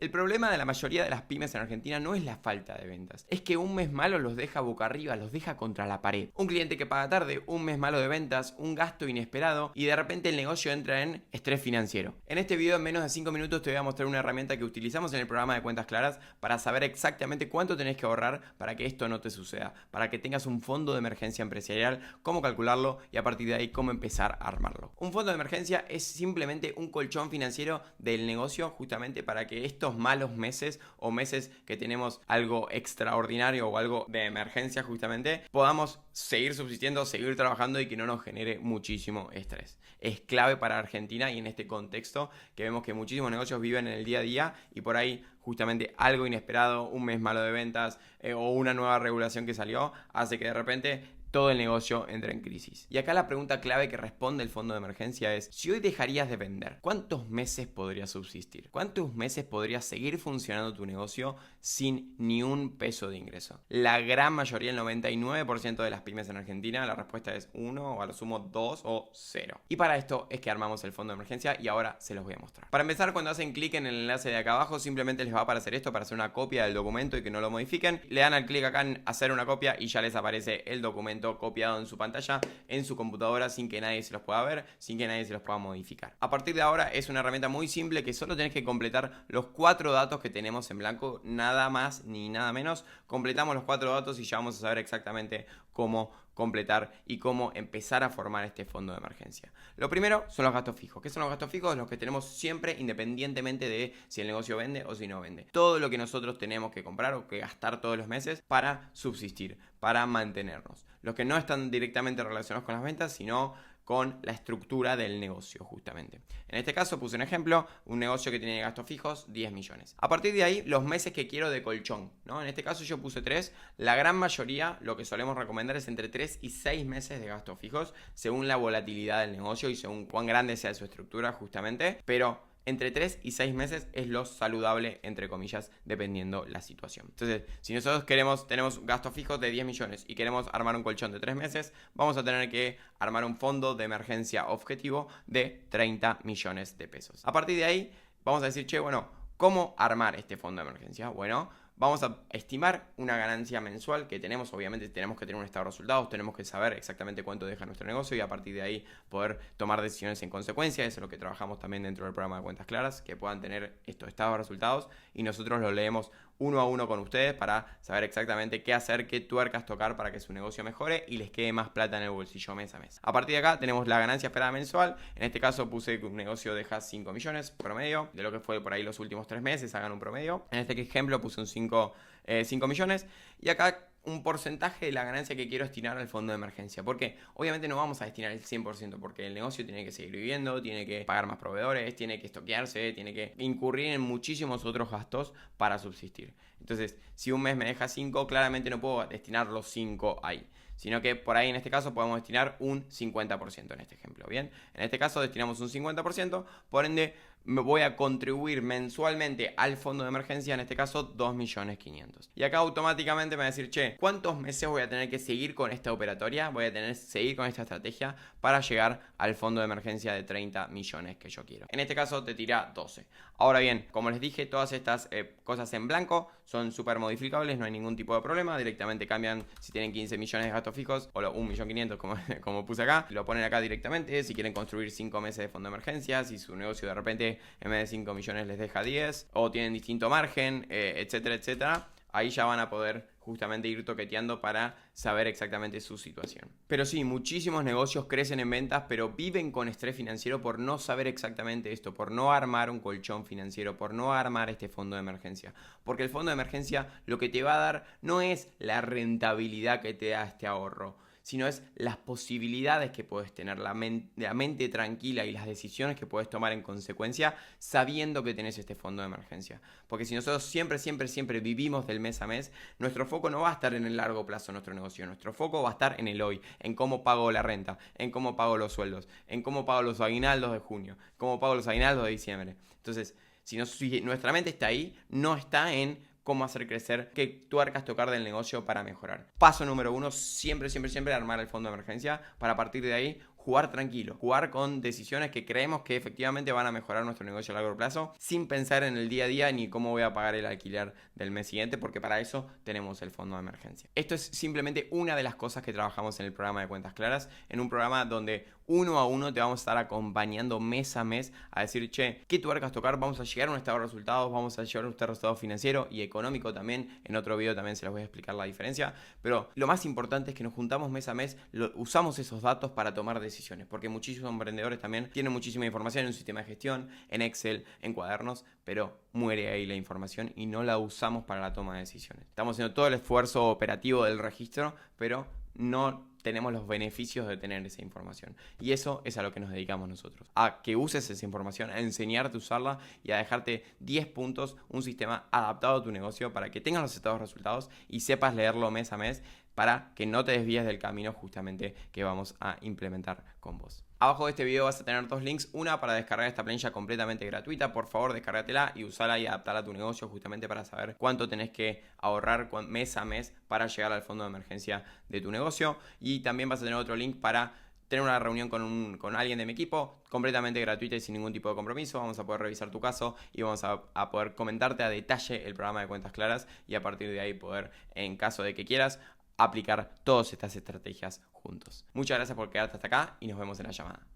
El problema de la mayoría de las pymes en Argentina no es la falta de ventas, es que un mes malo los deja boca arriba, los deja contra la pared. Un cliente que paga tarde, un mes malo de ventas, un gasto inesperado y de repente el negocio entra en estrés financiero. En este video en menos de 5 minutos te voy a mostrar una herramienta que utilizamos en el programa de Cuentas Claras para saber exactamente cuánto tenés que ahorrar para que esto no te suceda, para que tengas un fondo de emergencia empresarial, cómo calcularlo y a partir de ahí cómo empezar a armarlo. Un fondo de emergencia es simplemente un colchón financiero del negocio justamente para que estos malos meses o meses que tenemos algo extraordinario o algo de emergencia justamente podamos seguir subsistiendo, seguir trabajando y que no nos genere muchísimo estrés. Es clave para Argentina y en este contexto que vemos que muchísimos negocios viven en el día a día y por ahí justamente algo inesperado, un mes malo de ventas o una nueva regulación que salió hace que de repente todo el negocio entra en crisis. Y acá la pregunta clave que responde el fondo de emergencia es: si hoy dejarías de vender, ¿cuántos meses podrías subsistir? ¿Cuántos meses podrías seguir funcionando tu negocio sin ni un peso de ingreso? La gran mayoría, el 99% de las pymes en Argentina, la respuesta es 1 o a lo sumo 2 o 0. Y para esto es que armamos el fondo de emergencia y ahora se los voy a mostrar. Para empezar, cuando hacen clic en el enlace de acá abajo, simplemente les va a aparecer esto para hacer una copia del documento y que no lo modifiquen. Le dan al clic acá en hacer una copia y ya les aparece el documento copiado en su pantalla, en su computadora, sin que nadie se los pueda ver, sin que nadie se los pueda modificar. A partir de ahora es una herramienta muy simple que solo tenés que completar los 4 datos que tenemos en blanco, nada más ni nada menos. Completamos los 4 datos y ya vamos a saber exactamente cómo completar y cómo empezar a formar este fondo de emergencia. Lo primero son los gastos fijos. ¿Qué son los gastos fijos? Los que tenemos siempre independientemente de si el negocio vende o si no vende. Todo lo que nosotros tenemos que comprar o que gastar todos los meses para subsistir, para mantenernos. Los que no están directamente relacionados con las ventas, sino con la estructura del negocio justamente. En este caso puse un ejemplo, un negocio que tiene gastos fijos 10 millones. A partir de ahí, los meses que quiero de colchón, ¿no? En este caso yo puse 3. La gran mayoría, lo que solemos recomendar es entre 3 y 6 meses de gastos fijos, según la volatilidad del negocio y según cuán grande sea su estructura justamente, pero entre 3 y 6 meses es lo saludable, entre comillas, dependiendo la situación. Entonces, si nosotros tenemos gastos fijos de 10 millones y queremos armar un colchón de 3 meses, vamos a tener que armar un fondo de emergencia objetivo de 30 millones de pesos. A partir de ahí, vamos a decir, bueno, ¿cómo armar este fondo de emergencia? Bueno, vamos a estimar una ganancia mensual que tenemos. Obviamente tenemos que tener un estado de resultados, tenemos que saber exactamente cuánto deja nuestro negocio y a partir de ahí poder tomar decisiones en consecuencia. Eso es lo que trabajamos también dentro del programa de Cuentas Claras, que puedan tener estos estados de resultados y nosotros lo leemos uno a uno con ustedes para saber exactamente qué hacer, qué tuercas tocar para que su negocio mejore y les quede más plata en el bolsillo mes a mes. A partir de acá tenemos la ganancia esperada mensual. En este caso puse que un negocio deja 5 millones promedio, de lo que fue por ahí los últimos 3 meses, hagan un promedio. En este ejemplo puse un 5 millones y acá un porcentaje de la ganancia que quiero destinar al fondo de emergencia. Porque obviamente no vamos a destinar el 100% porque el negocio tiene que seguir viviendo, tiene que pagar más proveedores, tiene que estoquearse, tiene que incurrir en muchísimos otros gastos para subsistir. Entonces, si un mes me deja 5, claramente no puedo destinar los 5 ahí, sino que por ahí en este caso podemos destinar un 50% en este ejemplo, ¿bien? En este caso destinamos un 50%, por ende me voy a contribuir mensualmente al fondo de emergencia, en este caso 2.500.000. Y acá automáticamente me va a decir, ¿cuántos meses voy a tener que seguir con esta operatoria? Voy a tener que seguir con esta estrategia para llegar al fondo de emergencia de 30 millones que yo quiero. En este caso te tira 12. Ahora bien, como les dije, todas estas cosas en blanco son súper modificables, no hay ningún tipo de problema. Directamente cambian si tienen 15 millones de gastos fijos o 1.500.000 como puse acá. Lo ponen acá directamente. Si quieren construir 5 meses de fondo de emergencia, si su negocio de repente en vez de 5 millones les deja 10 o tienen distinto margen, etcétera, etcétera. Ahí ya van a poder justamente ir toqueteando para saber exactamente su situación. Pero sí, muchísimos negocios crecen en ventas, pero viven con estrés financiero por no saber exactamente esto, por no armar un colchón financiero, por no armar este fondo de emergencia. Porque el fondo de emergencia lo que te va a dar no es la rentabilidad que te da este ahorro, sino es las posibilidades que puedes tener, la mente tranquila y las decisiones que puedes tomar en consecuencia sabiendo que tenés este fondo de emergencia. Porque si nosotros siempre vivimos del mes a mes, nuestro foco no va a estar en el largo plazo de nuestro negocio, nuestro foco va a estar en el hoy, en cómo pago la renta, en cómo pago los sueldos, en cómo pago los aguinaldos de junio, cómo pago los aguinaldos de diciembre. Entonces, si nuestra mente está ahí, no está en cómo hacer crecer, qué tuercas tocar del negocio para mejorar. Paso número 1, siempre armar el fondo de emergencia para a partir de ahí jugar tranquilo, jugar con decisiones que creemos que efectivamente van a mejorar nuestro negocio a largo plazo, sin pensar en el día a día ni cómo voy a pagar el alquiler del mes siguiente, porque para eso tenemos el fondo de emergencia. Esto es simplemente una de las cosas que trabajamos en el programa de Cuentas Claras, en un programa donde uno a uno te vamos a estar acompañando mes a mes a decir, che, ¿qué tuercas tocar? Vamos a llegar a un estado de resultados, vamos a llegar a un estado financiero y económico también. En otro video también se les voy a explicar la diferencia, pero lo más importante es que nos juntamos mes a mes, usamos esos datos para tomar decisiones, porque muchísimos emprendedores también tienen muchísima información en un sistema de gestión, en Excel, en cuadernos, pero muere ahí la información y no la usamos para la toma de decisiones. Estamos haciendo todo el esfuerzo operativo del registro, pero no tenemos los beneficios de tener esa información. Y eso es a lo que nos dedicamos nosotros. A que uses esa información, a enseñarte a usarla y a dejarte 10 puntos, un sistema adaptado a tu negocio para que tengas los estados resultados y sepas leerlo mes a mes para que no te desvíes del camino justamente que vamos a implementar con vos. Abajo de este video vas a tener dos links, una para descargar esta planilla completamente gratuita, por favor descárgatela y usala y adaptarla a tu negocio justamente para saber cuánto tenés que ahorrar mes a mes para llegar al fondo de emergencia de tu negocio, y también vas a tener otro link para tener una reunión con alguien de mi equipo, completamente gratuita y sin ningún tipo de compromiso. Vamos a poder revisar tu caso y vamos a poder comentarte a detalle el programa de Cuentas Claras y a partir de ahí poder, en caso de que quieras, aplicar todas estas estrategias juntos. Muchas gracias por quedarte hasta acá y nos vemos en la llamada.